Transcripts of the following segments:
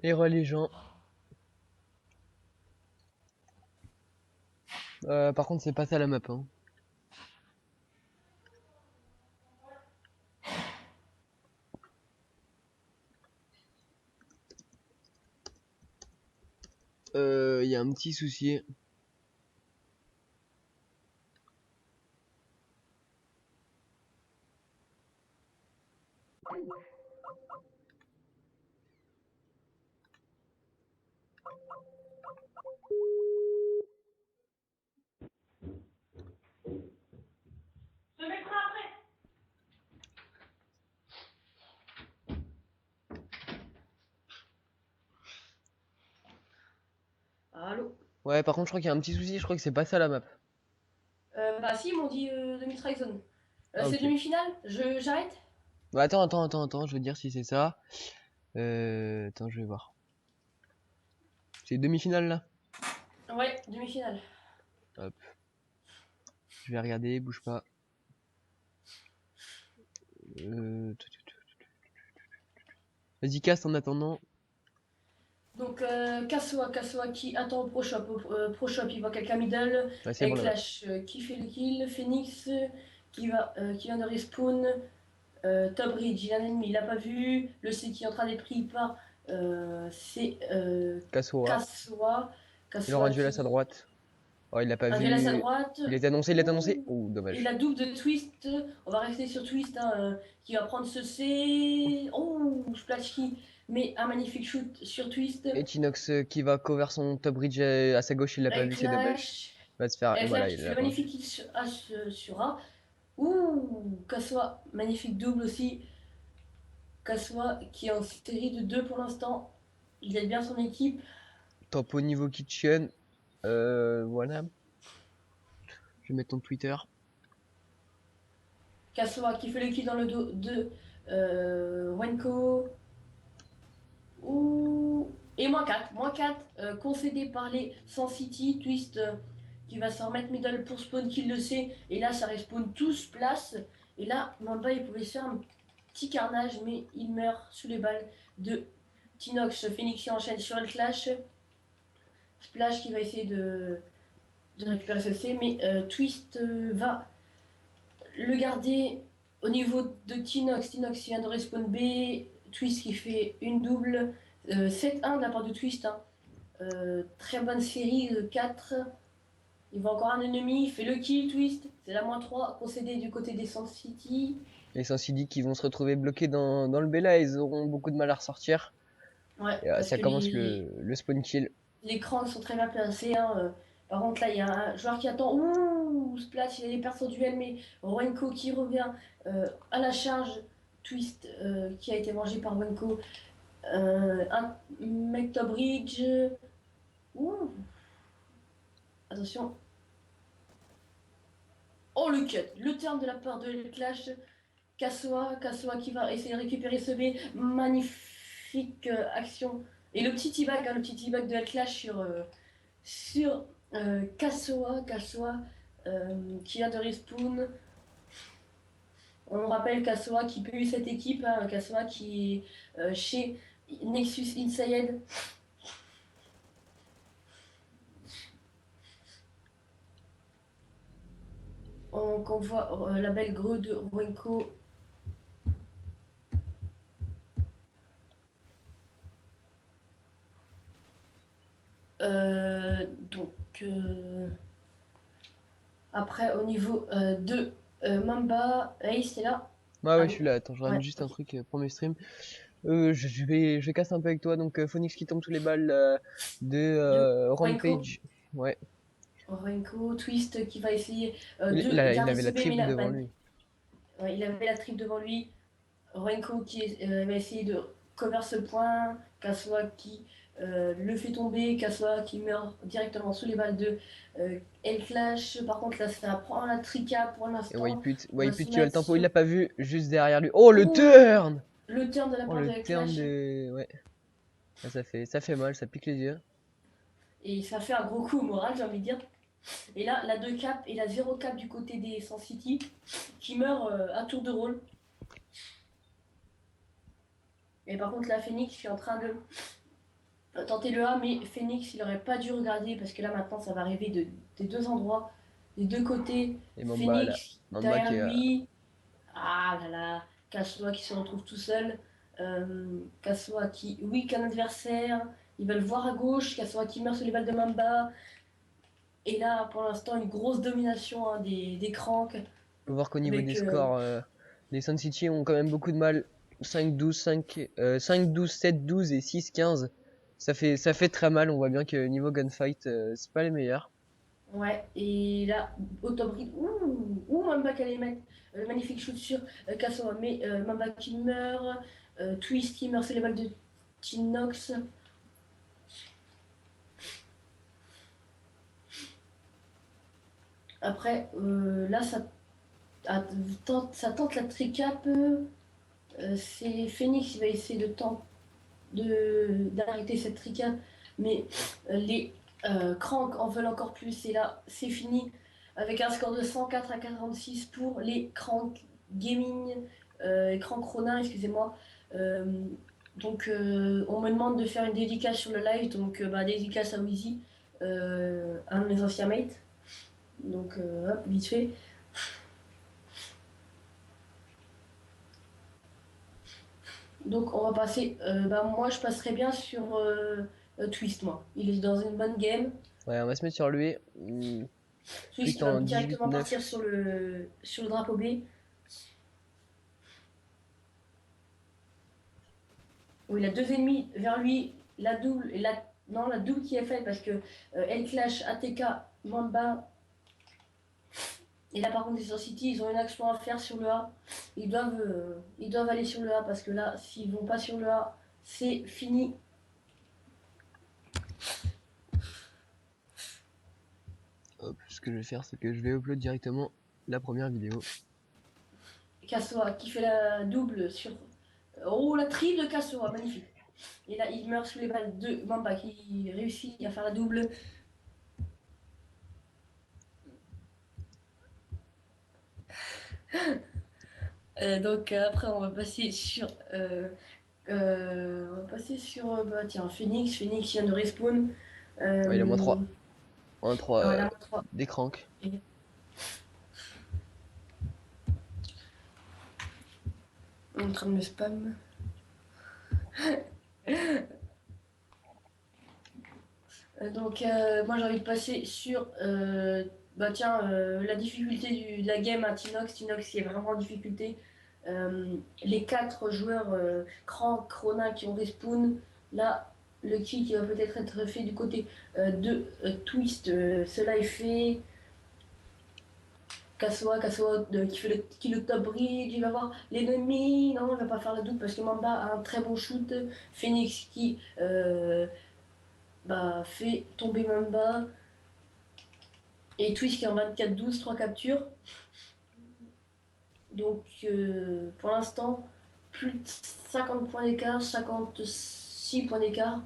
Et religion. Par contre, c'est pas ça la map, hein. Il y a un petit souci. Allô? Ouais, par contre, je crois qu'il y a un petit souci. Je crois que c'est pas ça la map. Bah si, ils m'ont dit demi-strike zone. Ah, C'est ok. demi-finale? J'arrête? Bah, attends. Je veux dire si c'est ça. Attends, je vais voir. C'est demi-finale là? Ouais, demi-finale. Hop. Je vais regarder, bouge pas. Euh... Vas-y, casse en attendant. Donc, Kasoa qui attend au pro shop, il voit quelqu'un middle. Ouais, c'est bon Et la map. Clash qui fait le kill. Phoenix qui vient de respawn. Top Ridge, il a un ennemi, il l'a pas vu. Le C qui est en train d'être pris par. C'est Kasoa. Kasoa. Il aura Kasoa un duel à sa qui. droite. Oh, il l'a pas Un duel à sa vu. droite. Il est annoncé. Ouh. Oh, Et dommage. la double de Twist. On va rester sur Twist hein, qui va prendre ce C. Oh, Splashki met un magnifique shoot sur Twist. Et Tinox qui va cover son top bridge à sa gauche, il l'a pas Avec vu, c'est dommage. Clash. Il va se faire. Et Avec voilà, Clash qui il fait l'a le pas vu. magnifique kill sur H sur A. Ouh, Kasoa, magnifique double aussi. Kasoa qui est en série de 2 pour l'instant. Il aide bien son équipe. Top au niveau kitchen. Voilà. Je vais mettre ton Twitter. Kasoa qui fait le kill dans le dos de Wenko. Ouh. Et moins 4 concédé par les Sans City. Twist qui va s'en remettre middle pour spawn kill le C. Et là, ça respawn tous place. Et là, Mamba, il pouvait se faire un petit carnage, mais il meurt sous les balles de Tinox. Phoenix qui enchaîne sur le clash. Splash qui va essayer de récupérer ce C, mais Twist va le garder au niveau de Tinox. Tinox qui vient de respawn B. Twist qui fait une double. 7-1 de la part de Twist. Hein. Très bonne série de 4. Il voit encore un ennemi, il fait le kill, Twist. C'est la moins 3 concédé du côté des Sun City. Les Saint-Sidi qui vont se retrouver bloqués dans le B là, ils auront beaucoup de mal à ressortir. Ouais, Et parce ça que commence le spawn kill. les crans sont très bien placés. Hein. Par contre, là, il y a un joueur qui attend. Ouh, Splash, il a des pertes au duel, mais Wenko qui revient à la charge. Twist qui a été mangé par Wenko. Un mec top bridge. Ouh, attention. Oh, le cut. Le turn de la part de Clash. Kasoa qui va essayer de récupérer ce B. Magnifique action. Et le petit t-bag, hein, le petit t-bag de El Clash sur Kasoa qui vient de respawn. On rappelle Kasoa qui peut cette équipe, hein, Kasoa qui est chez Nexus Inside. On voit la belle grue de Wenko. Donc après au niveau de Mamba, Ace c'est là. Ouais, Ah je oui, suis là. Attends, je regarde ouais, juste un ok. truc pour mes streams. Je casse un peu avec toi. Donc, Phoenix qui tombe tous les balles de De Wenko. Rampage. Ouais. Renko, Twist qui va essayer Il garder avait ce la B, mais triple devant lui. ouais, il avait la triple devant lui. Renko qui va essayer de cover ce point. Kasoa qui le fait tomber. Kasoa qui meurt directement sous les balles de El Clash. Par contre, là, ça prend la trika pour Et l'instant. On va Wayput se qui a le mettre tempo, il sur. l'a pas vu. Juste derrière lui. Oh, le Ouh, turn! le turn de la Oh, part de le El turn Clash. de. Ouais. Ah, ça fait mal, ça pique les yeux. Et ça fait un gros coup au moral, j'ai envie de dire. Et là, la 2 cap et la 0 cap du côté des Sans City qui meurt à tour de rôle. Et par contre, la Phoenix qui est en train de tenter le A, mais Phoenix, il aurait pas dû regarder parce que là maintenant ça va arriver des deux endroits, des deux côtés. Et Mamba là. Phoenix Mamba derrière qui a. lui. Ah là là, Kassoa qui se retrouve tout seul. Kassoa qui weak un adversaire. Il va le voir à gauche. Kassoa qui meurt sur les balles de Mamba. Et là, pour l'instant, une grosse domination hein, des Cranks. Faut voir qu'au niveau des Avec. scores, les Sun City ont quand même beaucoup de mal. 5-12, 5-12, 7-12 et 6-15. Ça fait très mal. On voit bien que niveau gunfight, c'est pas les meilleurs. Ouais, et là, Autobri. Ouh, Mamba qui allait mettre le magnifique shoot sur Kassoa. Mais Mamba qui meurt. Twist qui meurt sur les balles de Tinox. Après, là, ça tente la tricap. C'est Phoenix qui va essayer d'arrêter cette tricap, mais les Cranks en veulent encore plus. Et là, c'est fini avec un score de 104-46 pour les Crank Gaming, Crank Ronin, excusez-moi. Euh, donc, on me demande de faire une dédicace sur le live, donc bah, dédicace à Wheezy, un de mes anciens mates. Donc, hop, vite fait. Donc on va passer. Bah, moi je passerai bien sur Twist, moi. Il est dans une bonne game. Ouais, on va se mettre sur lui. Twist, Twist il va en directement 18-9. partir sur le drapeau B. Où il a deux ennemis vers lui. La double, non, la double qui est faite parce que El Clash, ATK, Mamba. Et là par contre, les Sur City, ils ont une action à faire sur le A. Ils doivent aller sur le A parce que là, s'ils vont pas sur le A, c'est fini. Hop, ce que je vais faire, c'est que je vais upload directement la première vidéo. Kassoa qui fait la double sur. Oh, la triple de Kassoa, magnifique. Et là, il meurt sous les balles de Mamba qui réussit à faire la double. Donc après, on va passer sur. On va passer sur. Bah, tiens, Phoenix. Phoenix vient de respawn. Ouais, il a moins Euh, 3. Moins 3 voilà, 3. des cranks. On est en train de me spam. Donc, moi j'ai envie de passer sur. Bah tiens, la difficulté de la game à Tinox. Tinox qui est vraiment en difficulté. Les quatre joueurs Crank, Krona qui ont respawn. Là, le kill qui va peut-être être fait du côté de Twist. Cela est fait. Kassoa qui le top bridge, il va voir l'ennemi, non, il va pas faire la double parce que Mamba a un très bon shoot. Phoenix qui bah, fait tomber Mamba. Et Twitch qui est en 24-12, 3 captures. Donc pour l'instant, plus de 50 points d'écart, 56 points d'écart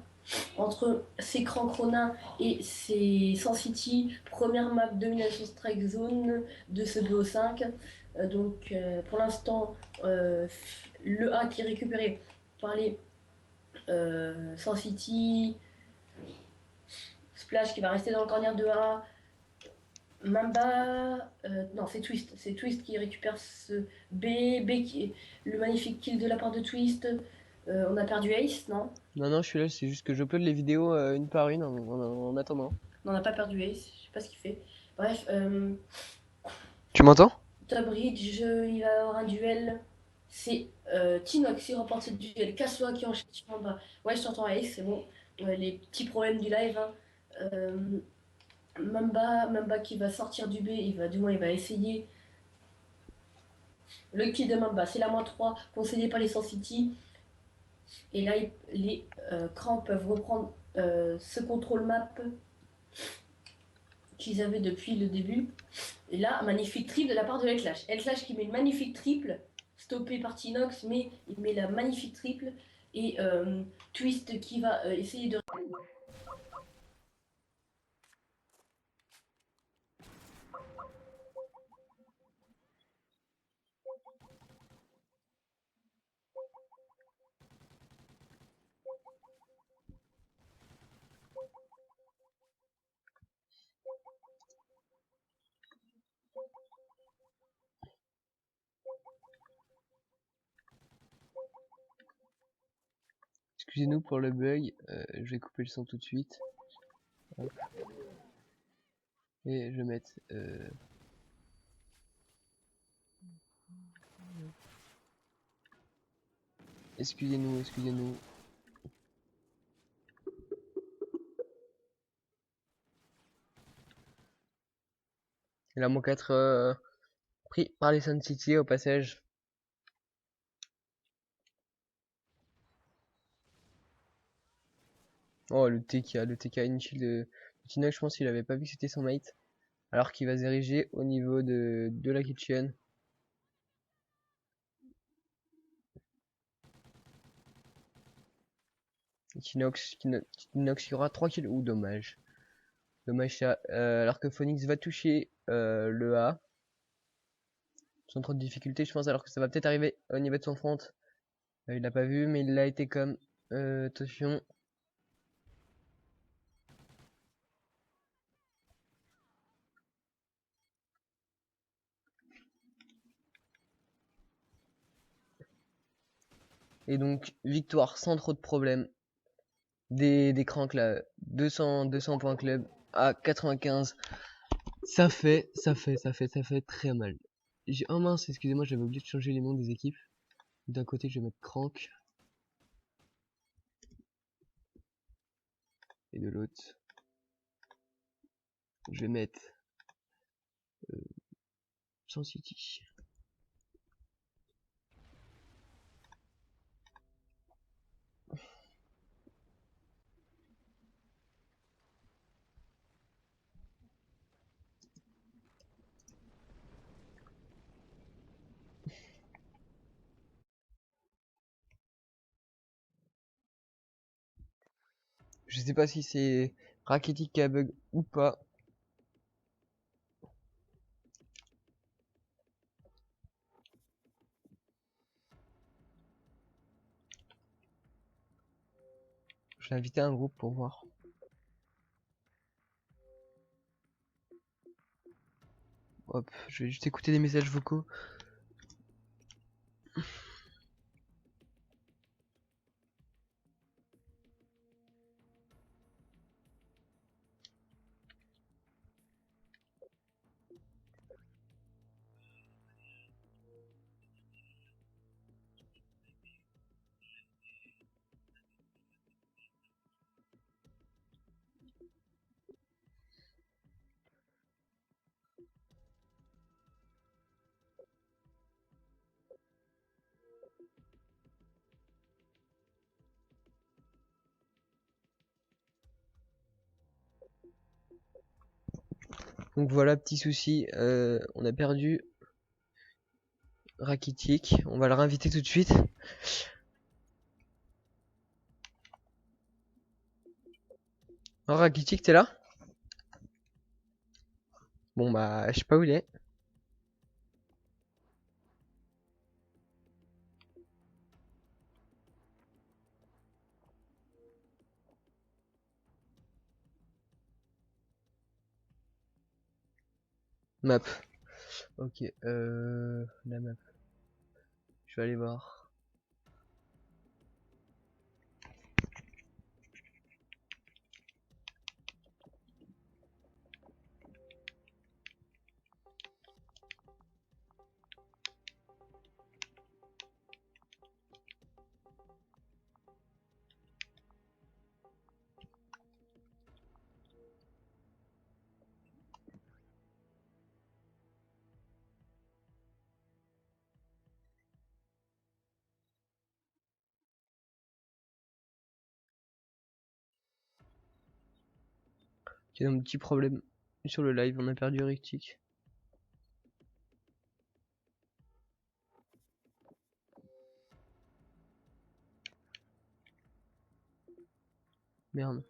entre ces Crank Ronin et ces Sans City. Première map Domination Strike Zone de ce BO5. Donc pour l'instant, le A qui est récupéré par les Sans City. Splash qui va rester dans le corner de A. Mamba, non, c'est Twist. C'est Twist qui récupère ce B. B qui est le magnifique kill de la part de Twist. On a perdu Ace, non? Non, non, je suis là, c'est juste que j'upload les vidéos une par une en attendant. Non, on n'a pas perdu Ace. Je sais pas ce qu'il fait. Bref, Tu m'entends? Top Bridge, il va y avoir un duel. C'est Tinox qui remporte ce duel. Kassoa qui enchaîne sur Mamba. Ouais, je t'entends Ace, c'est bon. Les petits problèmes du live. Hein. Mamba qui va sortir du B, du moins il va essayer. Le kill de Mamba, c'est la moins 3 concédé par les Sun City. Et là, les Cranks peuvent reprendre ce contrôle map qu'ils avaient depuis le début. Et là, un magnifique triple de la part de El-Clash. El-Clash qui met une magnifique triple, stoppé par Tinox, mais il met la magnifique triple. Et Twist qui va essayer de Excusez-nous pour le bug, je vais couper le son tout de suite. Hop. Et je vais mettre... Excusez-nous, excusez-nous. Et là, mon 4 pris par les Sun City au passage. Oh, le TK inutile de Tinox, je pense qu'il avait pas vu que c'était son mate. Alors qu'il va se diriger au niveau de la kitchen. Tinox qui aura 3 kills. Ouh, dommage. Dommage ça. Alors que Phoenix va toucher le A. Sans trop de difficulté, je pense. Alors que ça va peut-être arriver au niveau de son front. Il l'a pas vu, mais il l'a été comme. Attention. Et donc, victoire sans trop de problèmes. Des cranks là. 200 points club à 95. Ça fait très mal. Oh mince, excusez-moi, j'avais oublié de changer les noms des équipes. D'un côté, je vais mettre Crank. Et de l'autre, je vais mettre Sun City. Je sais pas si c'est Rakitic qui a bug ou pas. Je vais inviter un groupe pour voir. Hop, je vais juste écouter des messages vocaux. Donc voilà, petit souci, on a perdu Rakitic. On va le réinviter tout de suite. Oh, Rakitic, t'es là? Bon bah, je sais pas où il est. Map. Ok, la map. Je vais aller voir. Il y a un petit problème sur le live, on a perdu Rakitic. Merde.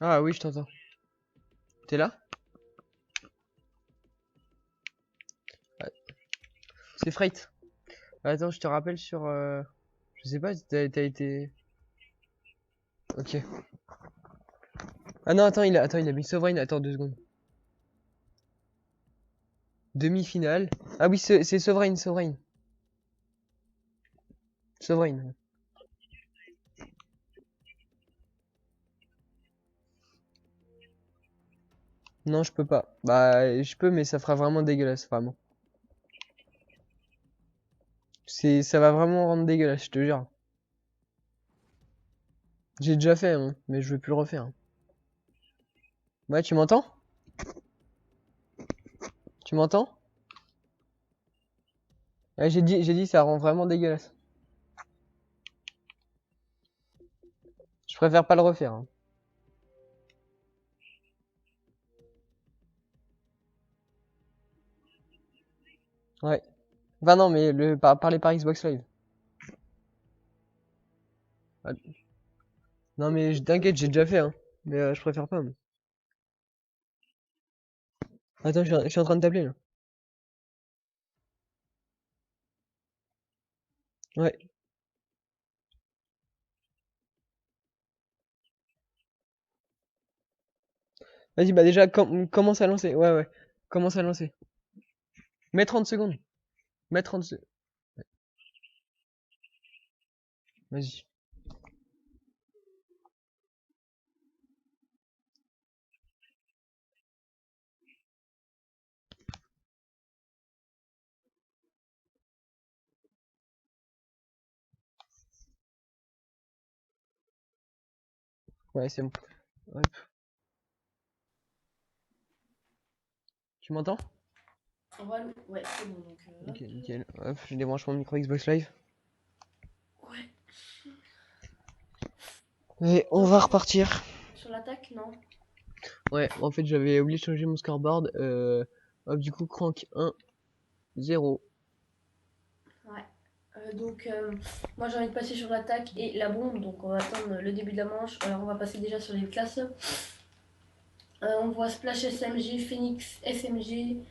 Ah oui, je t'entends. T'es là? Ah, c'est Freight. Attends, je te rappelle sur... Je sais pas si t'as été... Ok. Ah non, attends, il a mis Sovereign. Attends 2 secondes. Demi-finale. Ah oui, c'est Sovereign, Sovereign. Sovereign. Non, je peux pas. Bah, je peux, mais ça fera vraiment dégueulasse, vraiment. Ça va vraiment rendre dégueulasse, je te jure. J'ai déjà fait, hein, mais je vais plus le refaire. Ouais, tu m'entends? Tu m'entends? Ouais, j'ai dit, ça rend vraiment dégueulasse. Je préfère pas le refaire, hein. Ouais. Enfin non, mais parler par Xbox Live. Ah, non, mais t'inquiète, j'ai déjà fait, hein. Mais je préfère pas, moi. Attends, je suis en train de t'appeler, là. Ouais. Vas-y, bah déjà, commence à lancer. Ouais, ouais. Commence à lancer. Mets 30 secondes. Mets 30 secondes. Vas-y. Ouais, c'est bon. Hop. Tu m'entends? Voilà. Ouais, c'est bon. Donc, Ok, hop. nickel. Hop, je débranche mon micro Xbox Live. Ouais. Et on Donc, va repartir. sur l'attaque, non? Ouais, en fait, j'avais oublié de changer mon scoreboard. Hop, du coup, crank 1, 0. Ouais. Donc, moi j'ai envie de passer sur l'attaque et la bombe. Donc, on va attendre le début de la manche. Alors, on va passer déjà sur les classes. On voit Splash SMG, Phoenix SMG,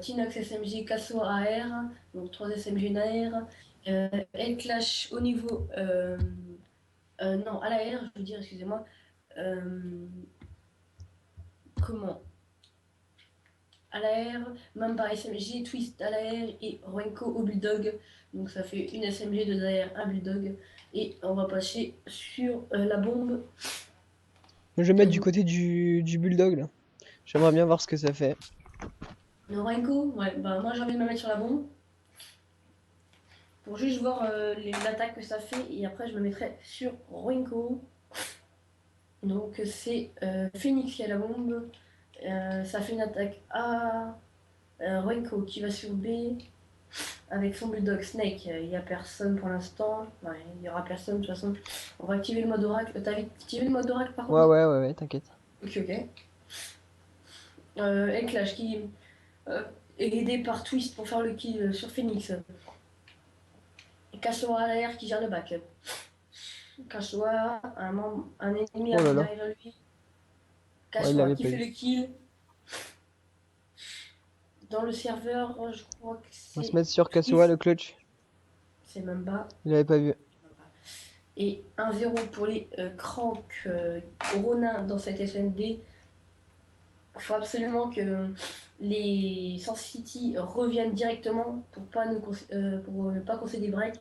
Tinox SMG, Casso AR, donc 3 SMG AR, El Clash au niveau. Non, à l'AR, je veux dire, excusez-moi. Euh, comment À l'AR, Mamba SMG, Twist à l'AR et Renko au Bulldog. Donc ça fait une SMG, 2 AR, un Bulldog. Et on va passer sur la bombe. Je vais mettre du Donc, côté du Bulldog, là. J'aimerais bien voir ce que ça fait. le Renko, ouais, bah moi j'ai envie de me mettre sur la bombe. Pour juste voir l'attaque que ça fait et après je me mettrai sur Renko. Donc c'est Phoenix qui a la bombe. Ça fait une attaque A. Renko qui va sur B avec son bulldog Snake. Il n'y a personne pour l'instant. Ouais, il n'y aura personne de toute façon. On va activer le mode oracle. T'as activé le mode oracle par Ouais, contre? ouais, ouais, ouais, t'inquiète. Ok, ok. Clash qui euh, est aidé par Twist pour faire le kill sur Phoenix. Kassoa à l'air qui gère le back. Kassoa, un ennemi Oh là arrive là. derrière lui. Ouais, il Kassoa l'avait qui pas fait vu. le kill. Dans le serveur, je crois que On va se c'est mettre sur Kasoa, Twist. le clutch. C'est même bas. Il avait pas vu. Et 1-0 pour les Crank Ronin dans cette SND. Il faut absolument que les Sans City reviennent directement pour ne pas concéder break.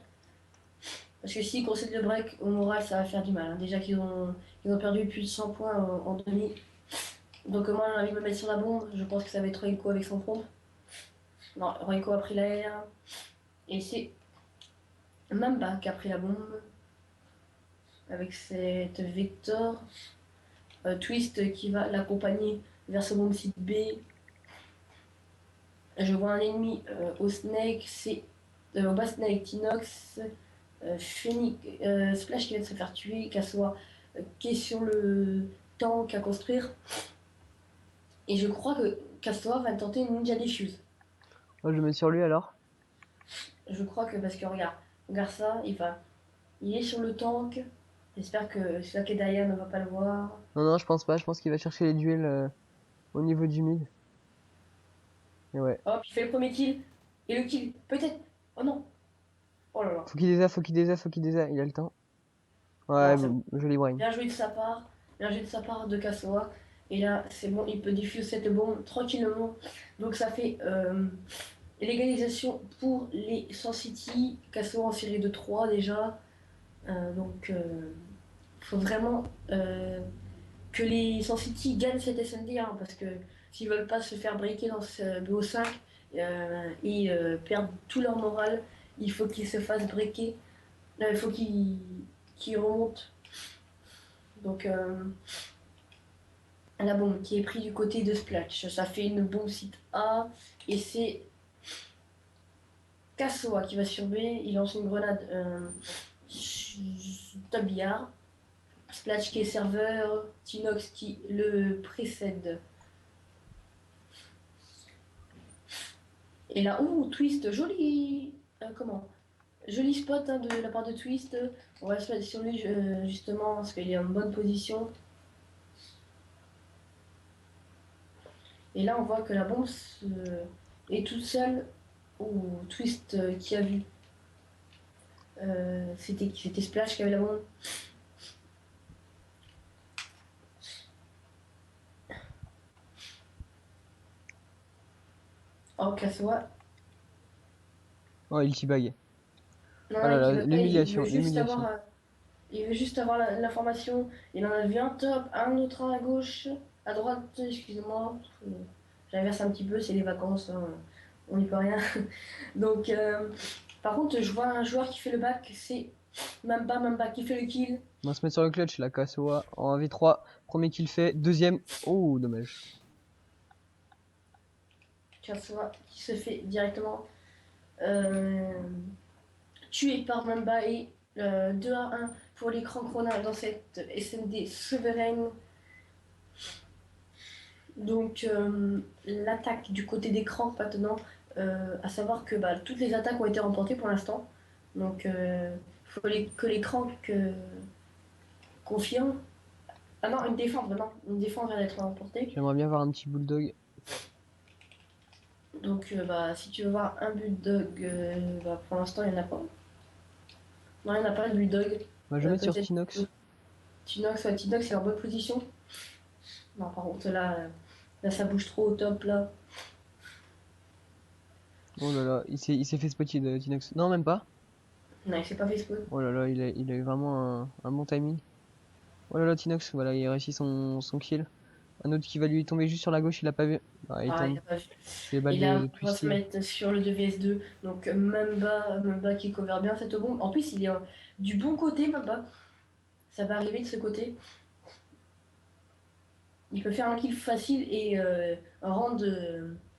Parce que s'ils concèdent le break, au moral, ça va faire du mal, hein. Déjà qu'ils ont perdu plus de 100 points en demi. Donc moi, j'ai envie de me mettre sur la bombe. Je pense que ça va être Renko avec son pompe. Non, Renko a pris l'air. Et c'est Mamba qui a pris la bombe. Avec cette Vector. Twist qui va l'accompagner vers ce bombe site B. Je vois un ennemi au Snake, c'est au bas Snake, Tinox, Phoenix, Splash qui vient de se faire tuer, Kassoa qui est sur le tank à construire. Et je crois que Kassoa va tenter une Ninja Diffuse. Moi, je vais mettre sur lui alors. Je crois que parce que regarde ça, il est sur le tank, J'espère que celui qui est derrière ne va pas le voir. Non, non, je pense pas. Je pense qu'il va chercher les duels au niveau du mid. Et ouais. Hop, il fait le premier kill. Et le kill, peut-être. Oh non. Oh là là. Faut qu'il désarme, faut qu'il désarme, faut qu'il désarme. Il a le temps. Ouais, Non, c'est bon. joli brain. Bien joué de sa part. Bien joué de sa part de Kasoa. Et là, c'est bon, il peut diffuser cette bombe tranquillement. Donc ça fait l'égalisation pour les Sun City. Kasoa en série de 3 déjà. Donc il faut vraiment que les Sun City gagnent cette SND, hein, parce que s'ils veulent pas se faire breaker dans ce BO5 et perdre tout leur moral, il faut qu'ils se fassent breaker. Il faut qu'ils remontent. Donc la bombe qui est prise du côté de Splash, ça fait une bombe site A et c'est Kasoa qui va sur B. Il lance une grenade top billard. Splash qui est serveur, Tinox qui le précède. Et là, Twist, joli. Comment Joli spot, hein, de la part de Twist. On va se mettre sur lui justement parce qu'il est en bonne position. Et là, on voit que la bombe est toute seule. Twist qui a vu. C'était Splash qui avait la bombe. Oh, Kasoa. Oh, il t'y bague. Non, Oh là il là, veut pas, l'humiliation, l'humiliation. Il veut juste avoir l'information. Il en a vu un top, un autre à gauche, à droite, excusez-moi. J'inverse un petit peu, c'est les vacances, hein, on n'y peut rien. Donc, par contre, je vois un joueur qui fait le back, c'est Mamba qui fait le kill. On va se mettre sur le clutch, là, Kasoa en 1v3. Premier kill fait. Deuxième. Oh, dommage. Kasoa qui se fait directement euh, tuer par Mamba et 2 à 1 pour l'écran Chrono dans cette SND souveraine. Donc l'attaque du côté d'écran maintenant, à savoir que bah, toutes les attaques ont été remportées pour l'instant. Donc il faut que l'écran confirme. Ah non, une défense vient d'être remportée. J'aimerais bien voir un petit bulldog. Donc bah, si tu veux voir un bulldog, bah, pour l'instant il n'y en a pas. Non, il n'y en a pas de bulldog. Bah, je vais mettre sur Peut-être Tinox. Tinox est en bonne position. Non, par contre là ça bouge trop au top là. Oh là là, il s'est fait spotter de Tinox. Non, même pas. Non, il s'est pas fait spawn. Oh là là, il a eu vraiment un bon timing. Oh là là, Tinox, voilà, il a réussi son kill. Un autre qui va lui tomber juste sur la gauche, il a pas vu. Ah, il Ah, il tombe. a pas vu. C'est les balles Et de là, on va se Twisty. mettre sur le 2vs2. Donc, Mamba qui cover bien cette bombe. En plus, il est du bon côté, Mamba. Ça va arriver de ce côté. Il peut faire un kill facile et rendre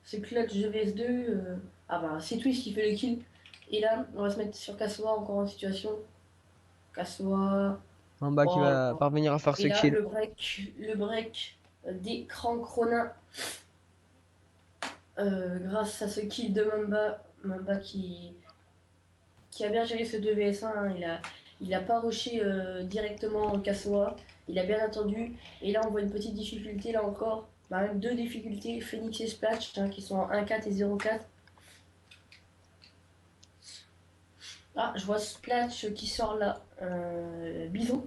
ce clutch 2vs2. Ah bah, c'est Twist qui fait le kill. Et là, on va se mettre sur Kasoa encore en situation. Kasoa. Mamba qui Oh, va parvenir à faire et ce là, kill. le break d'écran Chronin. Grâce à ce kill de Mamba qui a bien géré ce 2vs1, hein. Il a pas rushé directement Kasoa, il a bien attendu. Et là, on voit une petite difficulté, là encore. Bah, même deux difficultés, Phoenix et Splash, hein, qui sont en 1-4 et 0-4. Ah, je vois Splash qui sort là. Bison.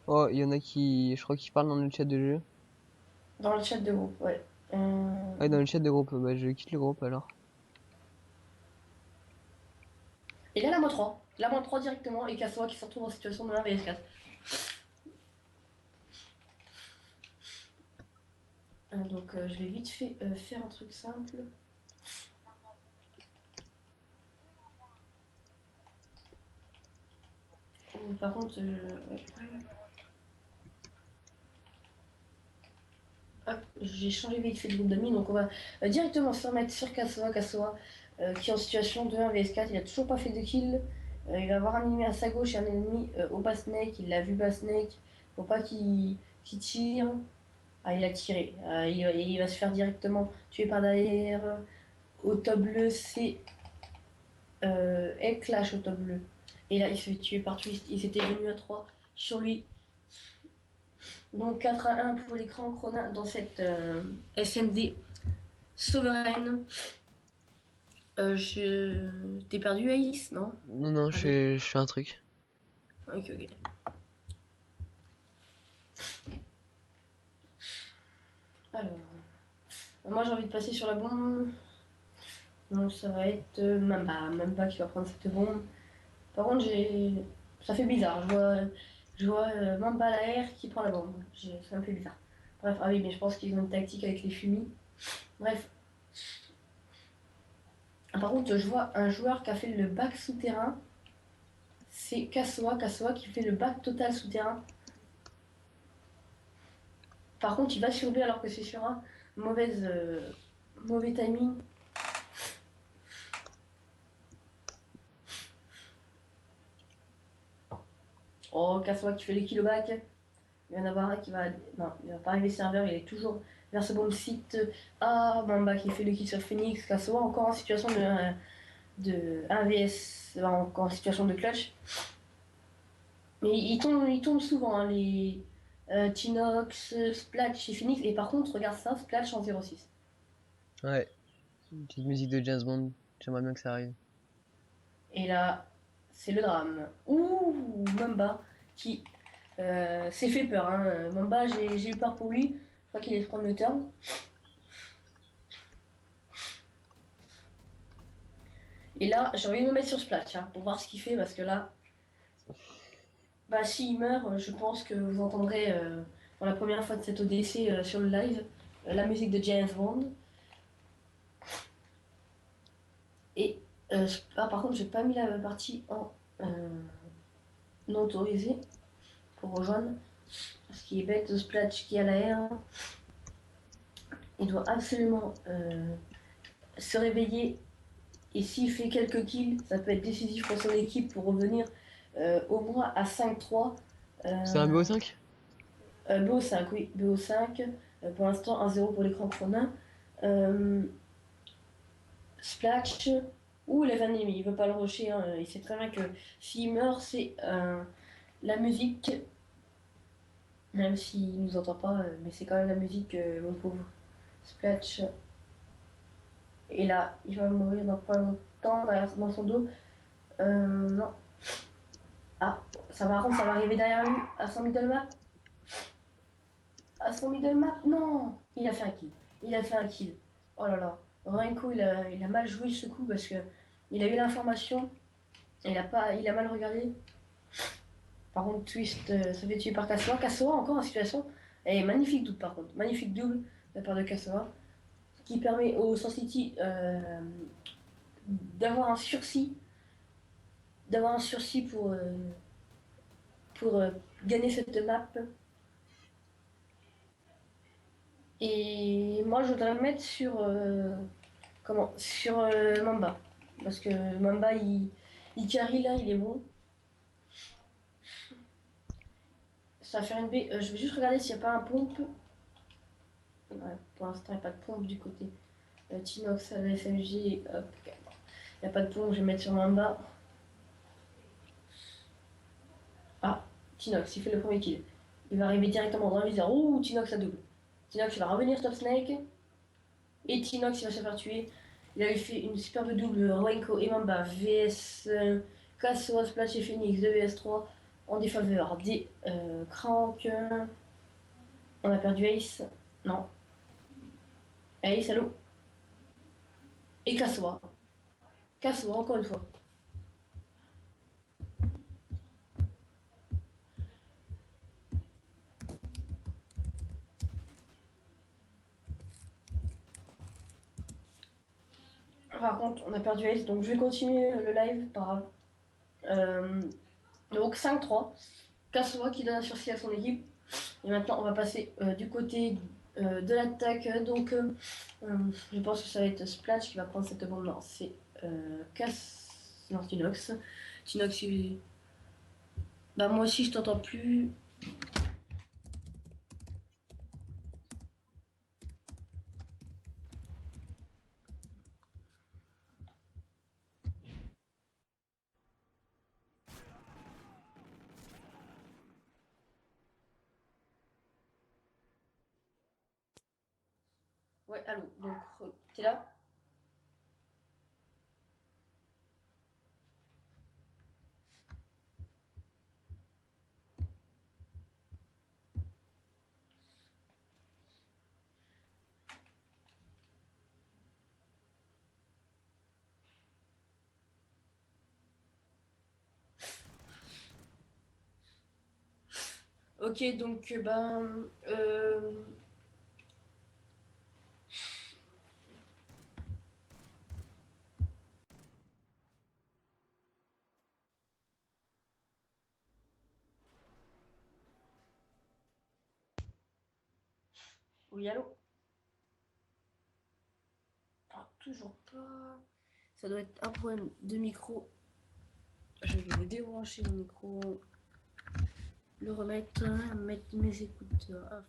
Oh, il y en a qui, je crois qu'ils parlent dans le chat de jeu. Dans le chat de groupe, ouais. Ouais, dans le chat de groupe. Bah, je quitte le groupe alors. Et là, la -3. La -3 directement, et Kasoa qui se retrouve en situation de 1vs4. Donc, je vais vite fait faire un truc simple. Par contre, hop, j'ai changé vite fait de groupe d'amis, donc on va directement se remettre sur Kasoa qui est en situation de 1vs4. Il a toujours pas fait de kill. Il va avoir un ennemi à sa gauche et un ennemi au bas snake. Il l'a vu bas snake. Faut pas qu'il tire. Ah, il a tiré. Il va se faire directement tuer par derrière. Au top bleu, c'est et Clash au top bleu. Et là, il se fait tuer par Twist. Ils étaient venus à 3 sur lui. Donc 4-1 pour l'écran Chronin dans cette SND souveraine. T'es perdu, Alice, non? Non, non, Allez. je fais un truc. Ok, ok. Alors, moi j'ai envie de passer sur la bombe. Donc ça va être Mamba qui va prendre cette bombe. Par contre, ça fait bizarre. Je vois Mamba à l'air qui prend la bombe. Ça me fait bizarre. Bref, ah oui, mais je pense qu'ils ont une tactique avec les fumis. Bref. Ah, par contre, je vois un joueur qui a fait le bac souterrain. C'est Kasoa qui fait le bac total souterrain. Par contre, il va sur B alors que c'est sur A. Mauvais timing. Oh, Kasoa qui fait les kills au bac. Il va y en avoir un qui va. Non, il va pas arriver serveur, il est toujours vers ce bon site. Ah, Mamba qui fait le kill sur Phoenix. Kasoa encore en situation de 1vs, encore en situation de clutch. Mais il tombe souvent, hein, les Tinox, Splash chez Phoenix. Et par contre, regarde ça, Splash en 0,6. Ouais, une petite musique de James Bond. J'aimerais bien que ça arrive. Et là, c'est le drame. Ouh, Mamba qui s'est fait peur. Hein. Mamba, j'ai eu peur pour lui. Je crois qu'il est prendre le turn. Et là, j'ai envie de me mettre sur Splash hein, pour voir ce qu'il fait parce que là, bah s'il meurt, je pense que vous entendrez pour la première fois de cette ODC sur le live la musique de James Bond. Et par contre, j'ai pas mis la partie en non autorisé pour rejoindre. Ce qui est bête, de Splash qui a la R, il doit absolument se réveiller. Et s'il fait quelques kills, ça peut être décisif pour son équipe pour revenir au moins à 5-3. C'est un BO5? BO5, oui, BO5. Pour l'instant, 1-0 pour l'écran chronin. Euh, Splash ou les ennemis, il veut pas le rusher. Hein. Il sait très bien que s'il meurt, c'est la musique. Même s'il nous entend pas, mais c'est quand même la musique, mon pauvre Splash. Et là, il va mourir dans pas longtemps dans son dos. Non. Ah, ça va arriver derrière lui, à son middle map. À son middle map, non. Il a fait un kill. Il a fait un kill. Oh là là. Renko, il a mal joué ce coup parce que il a eu l'information. Il a mal regardé. Par contre, Twist se fait tuer par Kasoa. Kasoa encore en situation. Et magnifique double par contre. Magnifique double de la part de Kasoa. Qui permet au Sun City d'avoir un sursis. D'avoir un sursis pour gagner cette map. Et moi, je voudrais me mettre sur Mamba. Parce que Mamba, il carry là, il est bon. Ça va faire une B. Je vais juste regarder s'il n'y a pas un pompe. Ouais, pour l'instant, il n'y a pas de pompe du côté Tinox à la SMG. Hop. Il n'y a pas de pompe, je vais mettre sur Mamba. Ah, Tinox, il fait le premier kill. Il va arriver directement dans le viseur. Ouh, Tinox à double. Tinox, il va revenir top Snake. Et Tinox, il va se faire tuer. Il avait fait une superbe double Renko et Mamba vs Kaso, Splash et Phoenix 2vs3 en défaveur des Crank. On a perdu Ace. Non. Ace, allô. Et Kasoa. Kasoa, encore une fois. Par contre, on a perdu Ace, donc je vais continuer le live, pas grave. Donc 5-3. Kasoa qui donne un sursis à son équipe. Et maintenant, on va passer du côté de l'attaque. Donc, je pense que ça va être Splash qui va prendre cette bombe. Non, c'est Non, Tinox. Tinox, bah, moi aussi, je t'entends plus. Ouais, allô, donc t'es là? Ok, donc oui, allô? Ah, toujours pas. Ça doit être un problème de micro. Je vais débrancher le micro, le remettre, mettre mes écouteurs. Ah.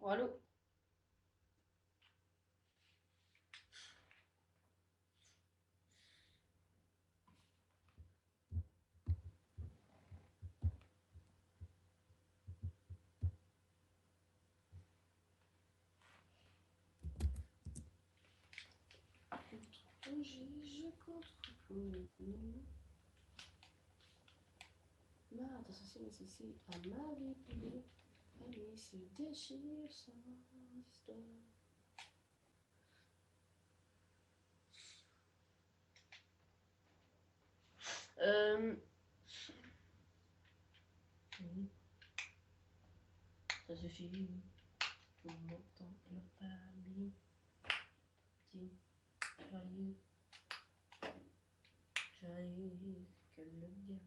Oh, allô? Je contre ma associée nécessite à ma vie privée. Allez, se déchire sans histoire. Euh, oui, ça suffit. Tout mon temps et leur famille. Petit, joyeux, j'arrive que le diable.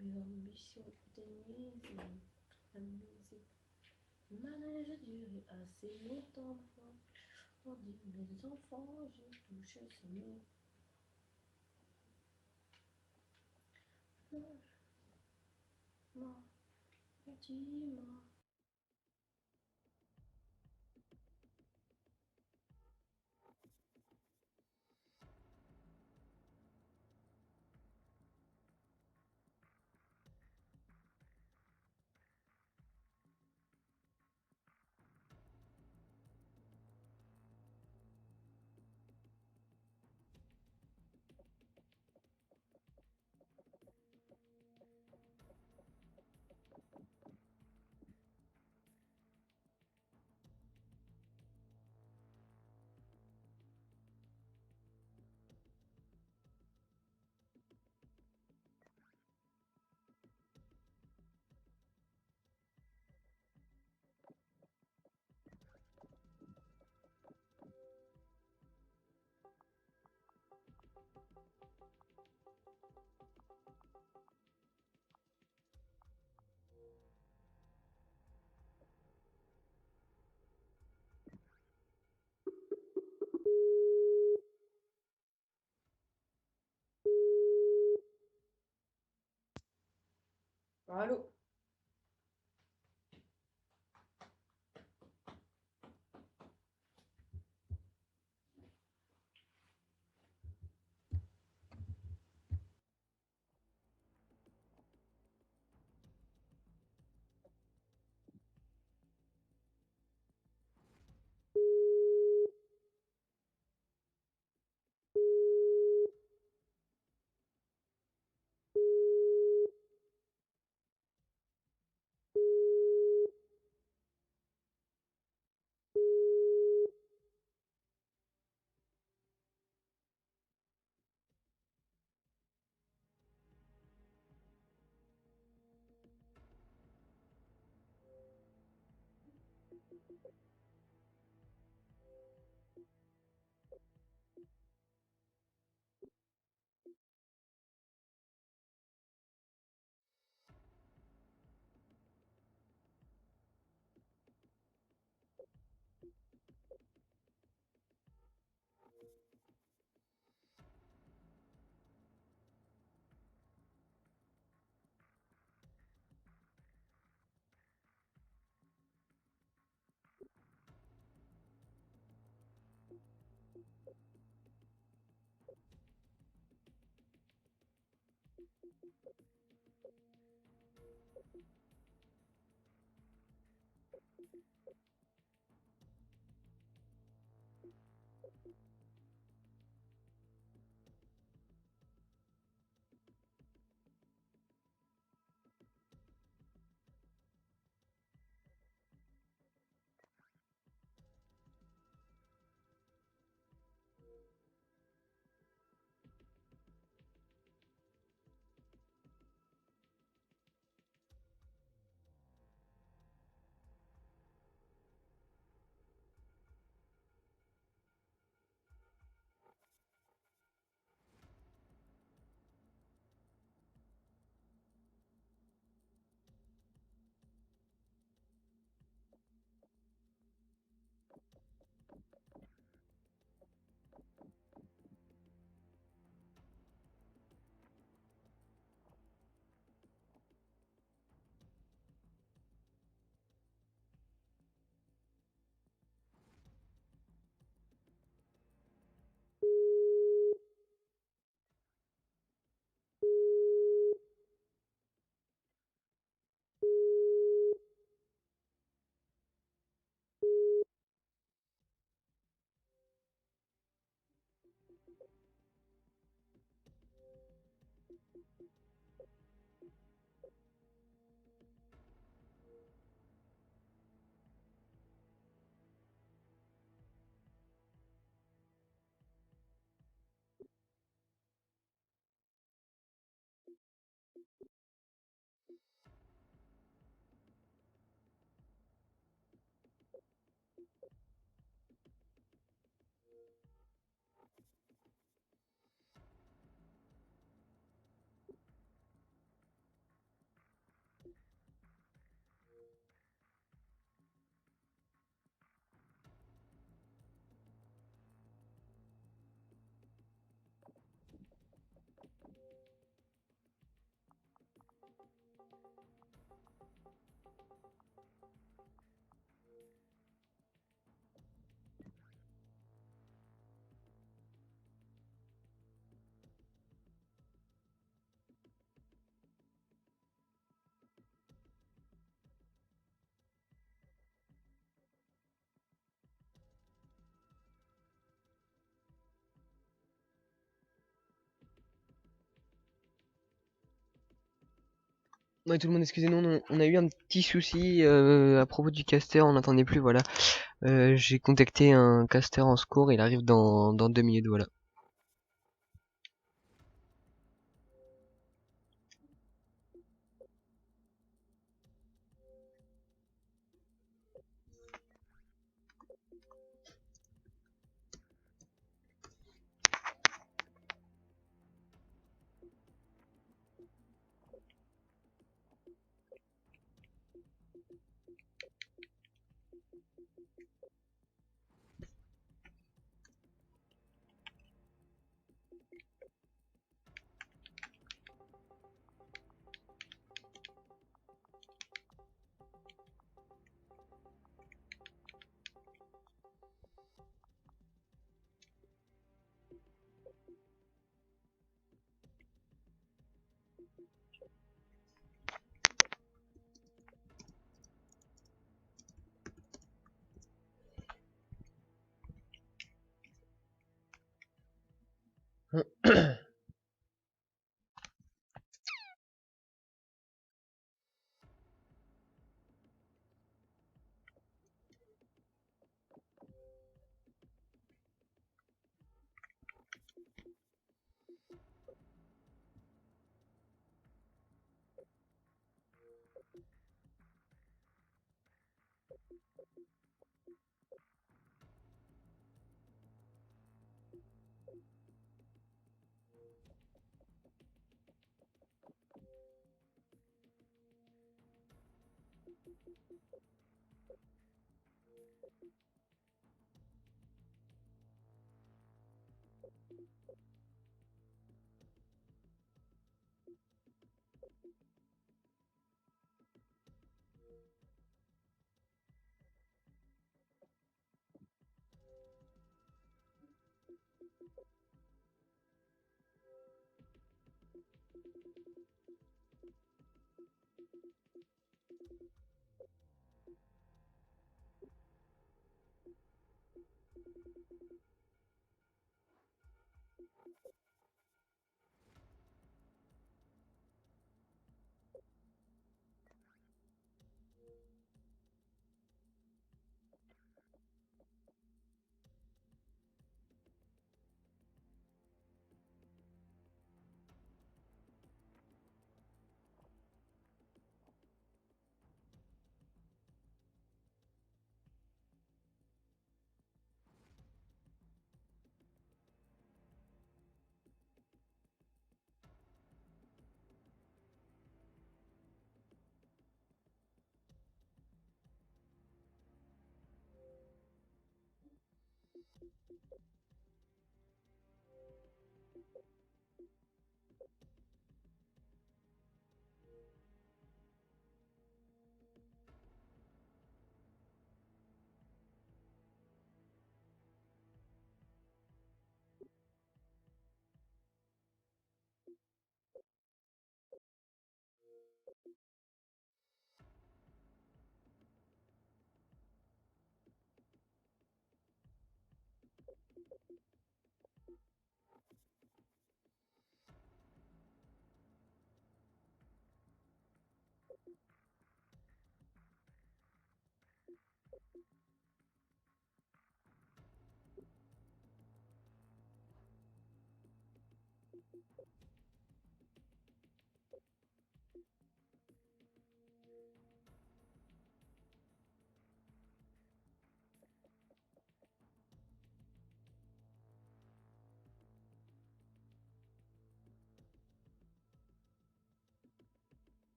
Mes ambitions éteignent la musique. Manège a duré assez longtemps maintenant. On dit mes enfants, j'ai touché ce mur. Non, dis-moi. Allô? Ouais, tout le monde, excusez-nous, on a eu un petit souci à propos du caster, on n'entendait plus, voilà. J'ai contacté un caster en secours, il arrive dans 2 minutes, voilà.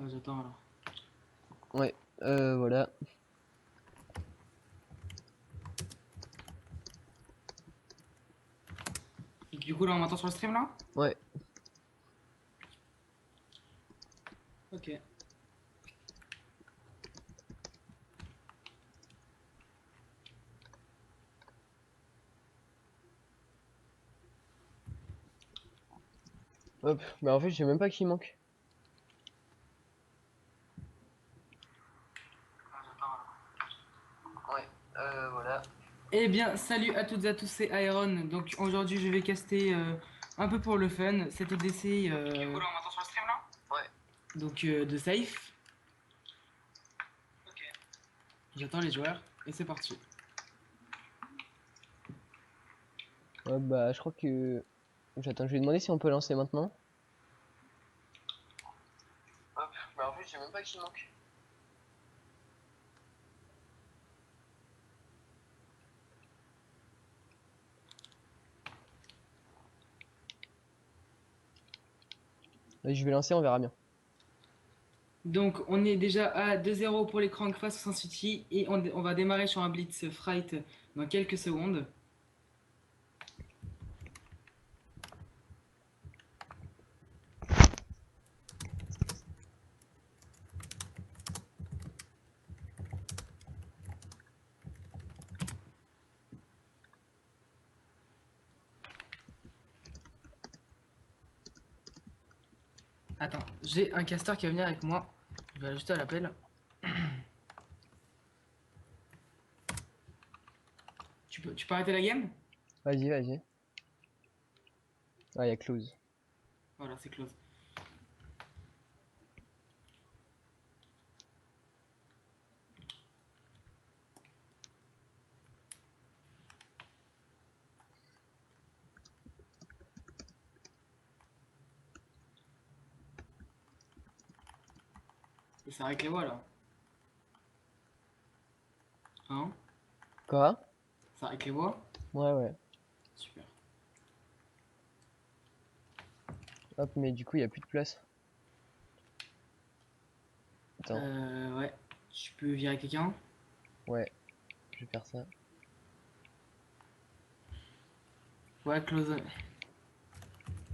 J'attends alors. Ouais, voilà. Et du coup, là, on m'entend sur le stream là? Ouais. Ok. Hop. Bah en fait, je sais même pas qui manque. Ouais, voilà. Eh bien, salut à toutes et à tous, c'est Iron. Donc aujourd'hui, je vais caster un peu pour le fun cet ODC. Du coup, là, on m'entend sur le stream là? Ouais. Donc de safe. Ok. J'attends les joueurs et c'est parti. Ouais, bah je crois que... J'attends, je vais demander si on peut lancer maintenant. Hop. Bah en fait, je sais même pas qui manque. Vas-y, je vais lancer, on verra bien. Donc, on est déjà à 2-0 pour les Cranks face au Sun City et on va démarrer sur un Blitz Fright dans quelques secondes. Attends, j'ai un caster qui va venir avec moi. Je vais ajuster à l'appel. Tu peux arrêter la game? Vas-y, vas-y. Ah, il y a close. Voilà, c'est close. Et ça règle les voix là. Hein? Quoi? Ça règle les voix? Ouais, ouais. Super. Hop, mais du coup, il y a plus de place. Attends, Ouais. Tu peux virer quelqu'un? ouais, je vais faire ça. Ouais, close.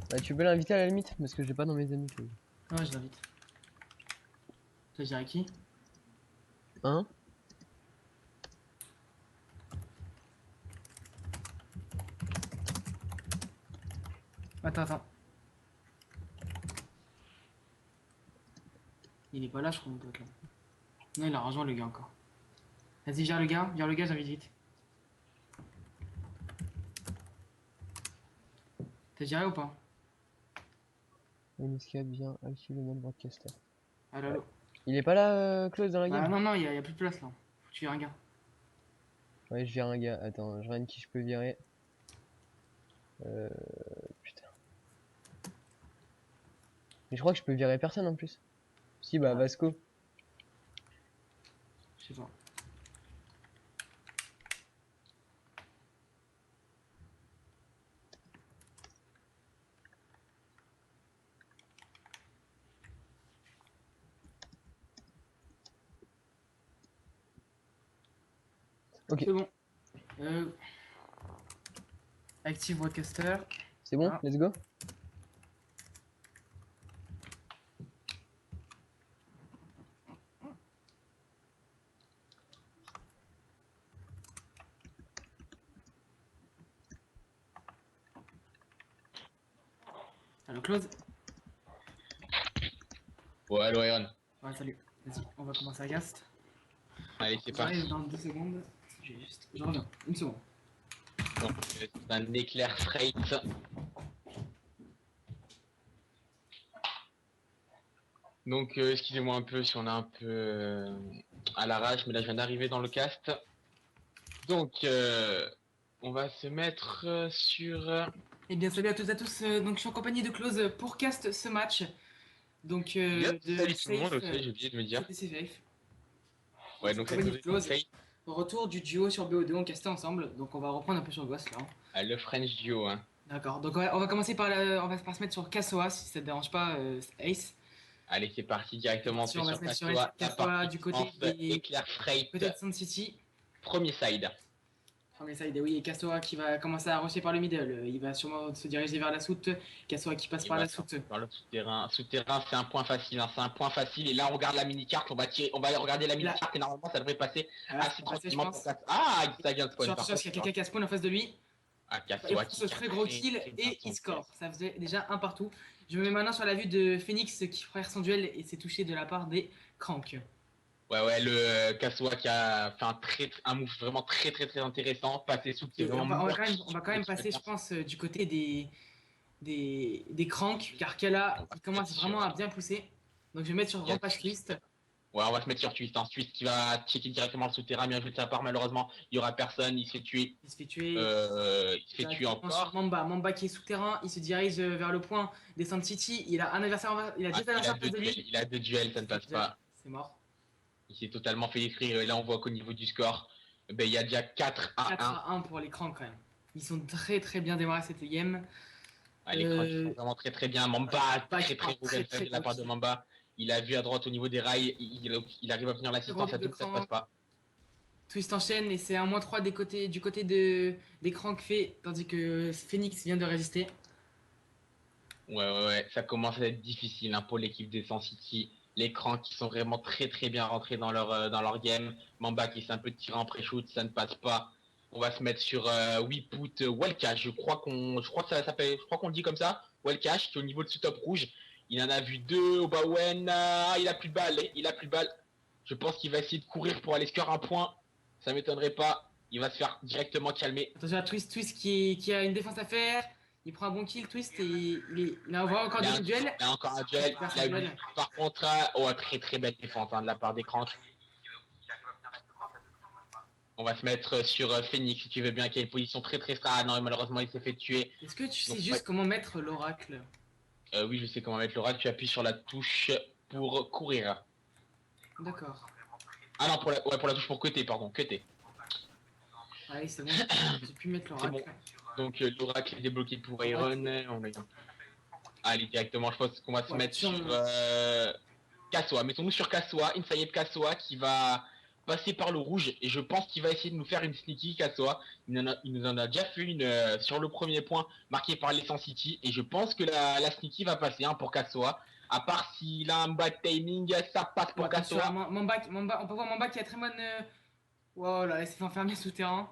Bah, tu peux l'inviter à la limite, parce que j'ai pas dans mes amis, Close. Ouais, je l'invite. Tu vas virer qui? Hein? Attends. Il est pas là, je crois, mon pote là. Non, il a rejoint le gars encore. Vas-y, vire le gars, j'invite vite. T'as viré ou pas? NSK bien active le mode broadcaster. Allô. Il est pas là, Close, dans la Bah game? non, il y a plus de place là. Faut que tu vires un gars. Ouais, je vire un gars. Attends, je regarde qui je peux virer. Euh... Putain. Mais je crois que je peux virer personne en plus. Si, bah, Ah. Vasco. Je sais pas. Ok, C'est bon. Euh... Active broadcaster. c'est bon, Ah. let's go. Allô, close. Ouais, allo Iron. Ouais, salut. Vas-y, on va commencer à cast. Allez, c'est J'arrive parti. dans 2 secondes. Je reviens. Une seconde. Donc, c'est un éclair freight. Donc, excusez-moi un peu si on est un peu à l'arrache, mais là, je viens d'arriver dans le cast. Donc, on va se mettre sur... Eh bien, salut à toutes et à tous. Donc, je suis en compagnie de Close pour cast ce match. Donc, Yep, de salut tout le monde, Safe. aussi, j'ai oublié de me dire. CTC Safe. Ouais, En donc cette compagnie de nouvelle Close. freight, Retour du duo sur BO2, on castait ensemble. Donc, on va reprendre un peu sur Ghost là. le French Duo. Hein. D'accord. Donc, on va commencer on va se mettre sur Kassoa si ça te dérange pas, Ace. Allez, c'est parti directement, On va se mettre sur Kassoa, la Kassoa partie du qui lance côté des. éclair freight, Peut-être Sun City. premier side. Premier side, oui, et Kassoa qui va commencer à rusher par le middle. Il va sûrement se diriger vers la soute. Kassoa qui passe Il par va la soute. sortir par le souterrain. Souterrain, c'est un point facile. Hein. C'est un point facile. Et là, on regarde la mini-carte. On va regarder la mini-carte. Et normalement, ça devrait passer assez tranquillement pour ça. Ah, ça vient de spawn. Attention, parce qu'il y a quelqu'un qui a spawn en face de lui. Ah, Il Kassoa prend qui ce très gros kill et il score. Ça faisait déjà un partout. Je me mets maintenant sur la vue de Phoenix qui frère son duel et s'est touché de la part des Cranks. Ouais, le Kassoa qui a fait un move vraiment très intéressant. Passer sous, c'est Et vraiment on va quand même passer, je pense, du côté des Cranks, car Kala il commence vraiment à bien pousser. Donc je vais mettre sur Rampage Twist. Ouais, on va se mettre sur Twist. Hein. Twist qui va checker directement le souterrain. Bien joué de sa part. Malheureusement, il y aura personne. Il se fait tuer. Il se fait tuer. Il se fait tuer Directement sur encore. Mamba qui est souterrain, il se dirige vers le point des Sun City. Il a un adversaire, il a deux adversaires en face de lui. Il a deux duels, ça ne passe pas. C'est mort. Il s'est totalement fait détruire. Et là, on voit qu'au niveau du score, ben, il y a déjà 4 à 1. 4 à 1 pour les Cranks quand même. Ils sont très bien démarrés cette game. Ah, les Cranks sont vraiment très bien. Mamba, très beau de la part de Mamba. Il a vu à droite au niveau des rails, il arrive à finir l'assistance, ça Redouble se passe pas. Twist enchaîne et c'est un -3 du côté des Crank fait, tandis que Phoenix vient de résister. Ouais, ça commence à être difficile hein, pour l'équipe des Sun City. Les Cranks qui sont vraiment très bien rentrés dans leur game. Mamba qui essaie un peu de tirer en pré-shoot, ça ne passe pas. On va se mettre sur Whiput Wellcash. Je crois que ça s'appelle, je crois qu'on le dit comme ça. Wellcash qui est au niveau de ce top rouge. Il en a vu 2 au Bowen. Il a plus de balles. Je pense qu'il va essayer de courir pour aller score un point. Ça m'étonnerait pas. Il va se faire directement calmer. Attention à Twist qui a une défense à faire. Il prend un bon kill, Twist, et il envoie encore un duel. Il a encore un duel. Par contre, très belle défense hein, de la part des Cranks. On va se mettre sur Phoenix si tu veux bien, qui a une position très stable. Ah non, malheureusement, il s'est fait tuer. Est-ce que tu sais juste comment mettre l'oracle? Oui, je sais comment mettre l'oracle. Tu appuies sur la touche pour courir. D'accord. Ah non, pour la touche pour cutter, pardon. Cutter. Allez, c'est bon. J'ai pu mettre l'oracle. Bon. Donc l'oracle est débloqué pour Iron. Allez, directement, je pense qu'on va se mettre sur Kassoa. Mettons-nous sur Kassoa, Insayeb Kassoa qui va passer par le rouge et je pense qu'il va essayer de nous faire une sneaky Kassoa. Il nous en a déjà fait une sur le premier point marqué par les Sun City et je pense que la sneaky va passer hein, pour Kassoa. À part s'il a un bad timing, ça passe pour Kassoa. Mamba, on peut voir Mamba qui a très bonne... Wow, là, il s'est fait enfermer souterrain.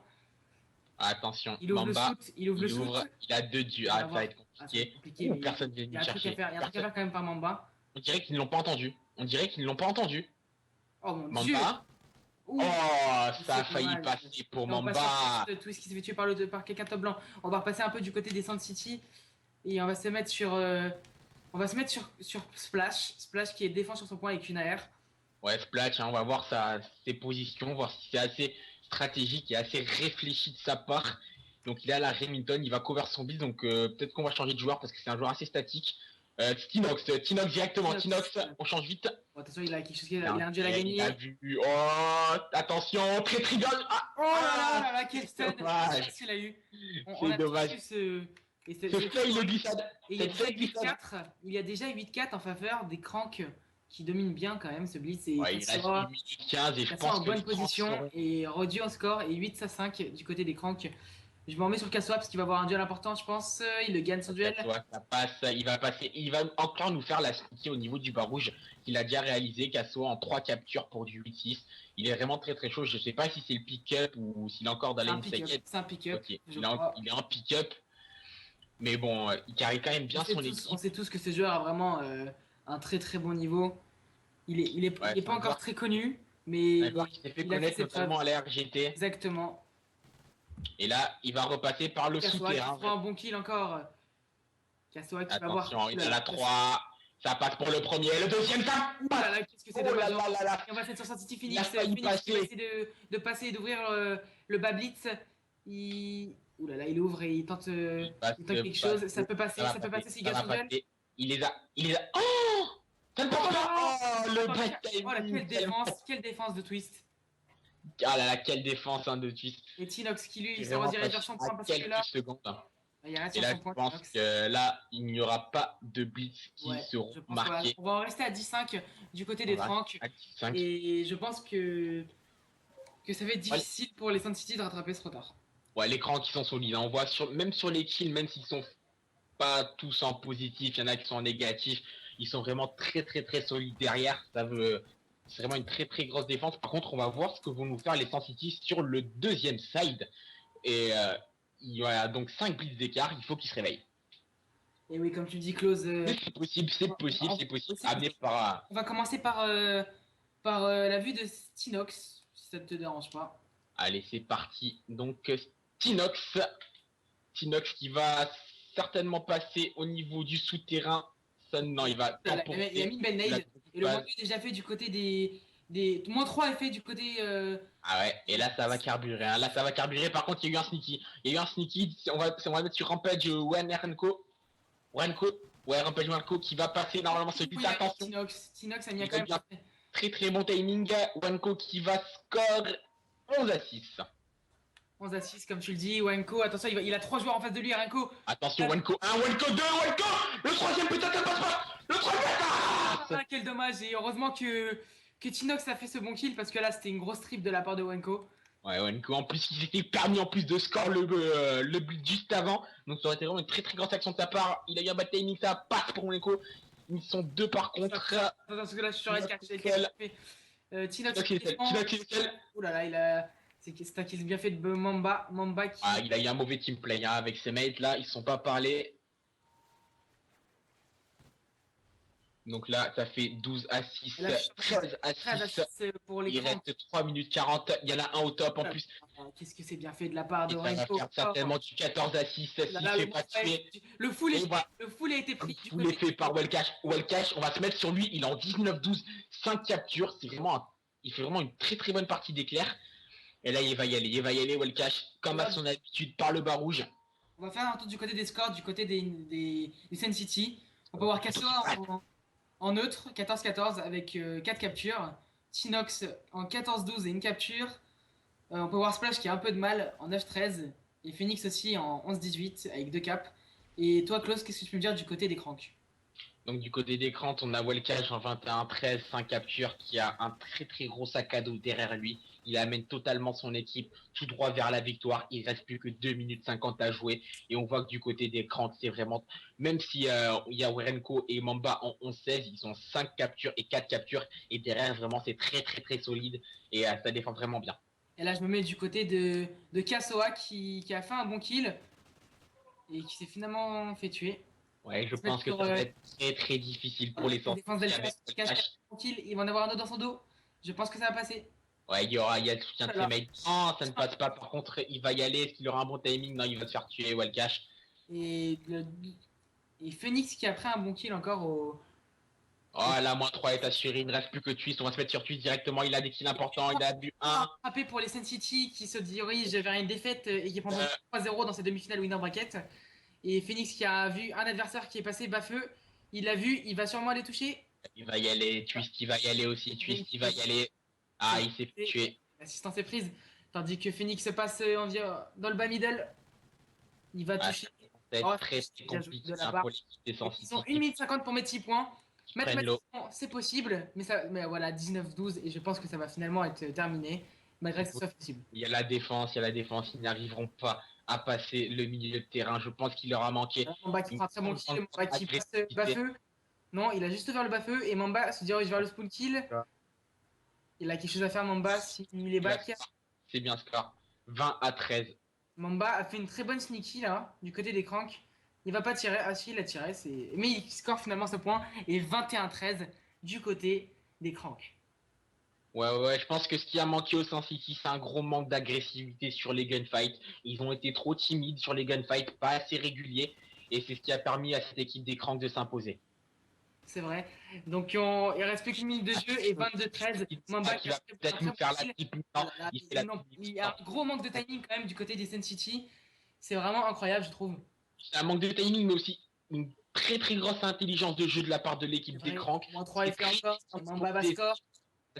Attention, il ouvre Mamba, le shoot, il a 2 duels. Ah, ça va être compliqué. Personne vient il y a nous chercher. Il y a un truc à faire quand même par Mamba. On dirait qu'ils ne l'ont pas entendu. Oh mon Mamba. dieu. Ouh. Oh, ça a failli passer pour Mamba. Twist qui s'est fait tuer par quelqu'un top blanc. On va repasser un peu du côté des Sun City et on va se mettre sur Splash. Splash qui est défense sur son point avec une AR. Ouais, Splash, hein, on va voir ses positions, voir si c'est assez stratégique et assez réfléchi de sa part. Donc il est à la Remington, il va cover son build, donc peut-être qu'on va changer de joueur parce que c'est un joueur assez statique. Tinox directement, Tinox, on change vite. Bon, attention, il a quelque chose, il a un duel à gagner. Il a vu, oh, attention, très trigger. Oh là, quel stun. Il a eu. C'est dommage. Ce fail de glissade. Et il y a déjà 8-4 en faveur des Cranks qui dominent bien quand même ce blitz. Et ouais, il reste 1 minute 15 et je pense en bonne position et réduit en score et 8-5 du côté des Cranks. Je m'en mets sur Kassoa parce qu'il va avoir un duel important, je pense. Il le gagne son duel. Ça passe, il va passer. Il va encore nous faire la sneaky au niveau du bas rouge qu'il a déjà réalisé. Kassoa en 3 captures pour du 8-6. Il est vraiment très chaud. Je sais pas si c'est le pick-up ou s'il est encore dans la inside. C'est un pick-up. Okay. Il est en pick-up. Mais bon, il carry quand même bien son équipe. On sait tous que ce joueur a vraiment un très bon niveau. Il est pas encore très connu, mais il s'est fait connaître notamment à la RGT. Exactement. Et là, il va repasser par le souterrain. Il prend un bon kill encore. Kassoa qui va voir. Attention, il a la 3. Ça passe pour le premier. Le deuxième, ça. Oh là là, qu'est-ce que c'est dommage. Et on va faire sur Sun City Phoenix. Phoenix qui va essayer de passer et d'ouvrir le bas blitz. Ouh là là, il ouvre et il tente quelque chose. Ça peut passer s'il gagne son duel. Il les a. Oh, ça ne passe pas. Oh, le bad timing. Oh là, quelle défense de Twist. Ah là là, quelle défense hein, de Twist. Et Tinox qui lui, il se redirige vers son point parce que là. Secondes. Il reste et là, sur son point, je pense que là, il n'y aura pas de blitz qui seront marqués. On va en rester à 10-5 du côté des Cranks. Et je pense que ça va être difficile pour les Sun City de rattraper ce retard. Ouais, les Cranks qui sont solides. On voit même sur les kills, même s'ils sont pas tous en positif, il y en a qui sont en négatif. Ils sont vraiment très solides derrière. C'est vraiment une très grosse défense. Par contre, on va voir ce que vont nous faire les Sun City sur le deuxième side. Et il y a donc 5 blitz d'écart. Il faut qu'ils se réveillent. Et oui, comme tu dis, Close. C'est possible. Amené par. On va commencer par la vue de Tinox, si ça ne te dérange pas. Allez, c'est parti. Donc, Tinox qui va certainement passer au niveau du souterrain. Non, il va. Il a mis une belle nade. Et le moins 2 est déjà fait du côté des. Moins 3 est fait du côté. Ah ouais, et là ça va carburer. Hein. Là ça va carburer. Par contre, il y a eu un sneaky. On va mettre sur Rampage Renko. Ouais, Rampage Renko qui va passer normalement celui-là. Attention. Tinox a mis quand même. Très bon timing. Renko qui va score 11-6. 11-6, comme tu le dis. Wenko, attention, il a 3 joueurs en face de lui, Renko. Attention, Wenko 1, Wenko 2, Wenko. Le troisième, putain, ça passe pas. Le troisième. Ah, quel dommage. Et heureusement que Tinox a fait ce bon kill parce que là, c'était une grosse trip de la part de Wenko. Ouais, Wenko, en plus, il s'était permis en plus de score le but juste avant. Donc ça aurait été vraiment une très très grosse action de sa part. Il a eu un bad timing, ça passe pour Wenko. Ils sont deux par contre. Attends, parce que là, je suis sur L4. Tinox qui oh là là, c'est un kill bien fait de Mamba. Mamba qui... Ah, il a eu un mauvais team play hein, avec ses mates là. Ils se sont pas parlé. Donc là, ça fait 12 à 6, Là, 13 à 6. Pour les Il reste 3 minutes 40. Il y en a un au top en plus. Qu'est-ce que c'est bien fait de la part de Et ça va faire certainement du 14 à 6. S'il fait pas tuer. Le full a été pris. Le full est fait par Wellcash. Wellcash, on va se mettre sur lui. Il est en 19-12. 5 captures. C'est vraiment il fait vraiment une très très bonne partie d'éclair. Et là, il va y aller. Il va y aller, Wellcash, comme à son habitude, par le bas rouge. On va faire un tour du côté des scores, du côté des Sun City. On peut voir Kassoa en neutre, 14-14 avec 4 captures. Tinox en 14-12 et une capture. On peut voir Splash qui a un peu de mal en 9-13. Et Phoenix aussi en 11-18 avec 2 caps. Et toi, Klaus, qu'est-ce que tu peux me dire du côté des cranks? Donc du côté des cranks, on a Wellcash en 21-13, 5 captures, qui a un très très gros sac à dos derrière lui. Il amène totalement son équipe tout droit vers la victoire. Il reste plus que 2 minutes 50 à jouer. Et on voit que du côté des cranks, c'est vraiment... Même si il y a Werenko et Mamba en 11-16, ils ont 5 captures et 4 captures. Et derrière, vraiment, c'est très très très solide. Et ça défend vraiment bien. Et là, je me mets du côté de Kassoa qui a fait un bon kill. Et qui s'est finalement fait tuer. Ouais, je pense que ça va être très très difficile pour les sorties. Il va en avoir un autre dans son dos. Je pense que ça va passer. Ouais, il y a le soutien de ses mates. Non, ça ne passe pas. Par contre, il va y aller. Est-ce qu'il aura un bon timing? Non, il va se faire tuer, Wellcash. Et Phoenix qui a pris un bon kill encore au... Oh, la moins 3 est assurée. Il ne reste plus que Twist. On va se mettre sur Twist directement. Il a des kills importants. Il a bu 1. Frappé pour les Sun City qui se dirigent vers une défaite et qui prendront 3-0 dans ses demi-finales winner bracket. Et Phoenix qui a vu un adversaire qui est passé bas-feu. Il l'a vu, il va sûrement aller toucher. Il va y aller. Twist, il va y aller aussi. Twist, il va y aller. Ah, il s'est fait tuer. L'assistance est prise. Tandis que Phoenix se passe dans le bas middle. Il va toucher. C'est très compliqué de la part. Ils ont 1 minute 50 pour mettre 6 points. Mathématiquement, c'est possible. Mais voilà, 19-12. Et je pense que ça va finalement être terminé. Malgré que ce soit possible. Il y a la défense. Ils n'arriveront pas à passer le milieu de terrain. Je pense qu'il leur a manqué. Mamba qui fera très bon kill. Mamba qui passe bas-feu. Non, il a juste vers le bas-feu. Et Mamba se dirige vers le spawn kill. Il a quelque chose à faire, Mamba, s'il est back. C'est bien score. 20-13. Mamba a fait une très bonne sneaky là, du côté des cranks. Il va pas tirer. Ah si, il a tiré. Mais il score finalement ce point. Et 21-13 du côté des cranks. Ouais, je pense que ce qui a manqué au Sun City, c'est un gros manque d'agressivité sur les gunfights. Ils ont été trop timides sur les gunfights, pas assez réguliers. Et c'est ce qui a permis à cette équipe des cranks de s'imposer. C'est vrai. Donc il reste plus qu'une minute de jeu et 22-13. Mamba qui va peut-être nous faire la petite. Il y a un gros manque de timing quand même du côté des Sun City. C'est vraiment incroyable, je trouve. C'est un manque de timing, mais aussi une très très grosse intelligence de jeu de la part de l'équipe des cranks. -3 effets encore. Mamba va score.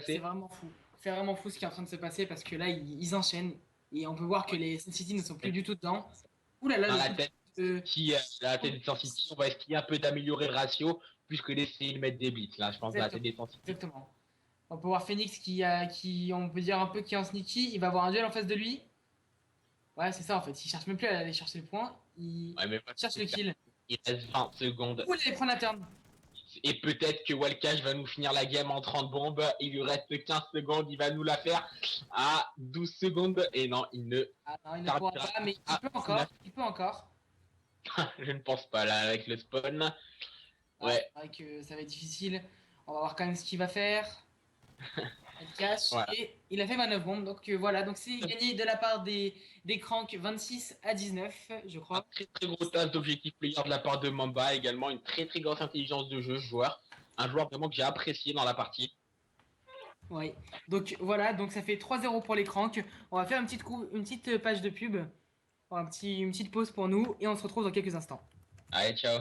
C'est vraiment fou. C'est vraiment fou ce qui est en train de se passer parce que là, ils enchaînent. Et on peut voir que les Sun City ne sont plus du tout dedans. Ouh là là. Dans la tête des Sun City, on va essayer un peu d'améliorer le ratio. Plus que d'essayer de mettre des blitz, là, je pense, la tête des Sun City. Exactement. On peut voir Phoenix qui, on peut dire un peu, qui est en sneaky. Il va avoir un duel en face de lui. Ouais, c'est ça en fait. Il cherche même plus à aller chercher le point. Il cherche le kill. Il reste 20 secondes. Ouh, il allait prendre la turn. Et peut-être que Wellcash va nous finir la game en 30 bombes. Il lui reste 15 secondes. Il va nous la faire à 12 secondes. Et non, il ne pourra pas, mais il peut encore. Il peut encore. Je ne pense pas là avec le spawn. Ouais. C'est vrai que ça va être difficile. On va voir quand même ce qu'il va faire. Il cache. Voilà. Et il a fait 29 bombes. Donc voilà. Donc c'est gagné de la part des cranks 26-19, je crois. Un très très gros tas d'objectifs player de la part de Mamba. Également une très très grosse intelligence de jeu, joueur. Un joueur vraiment que j'ai apprécié dans la partie. Oui. Donc voilà. Donc ça fait 3-0 pour les cranks. On va faire une petite page de pub. Une petite pause pour nous. Et on se retrouve dans quelques instants. Allez, ciao.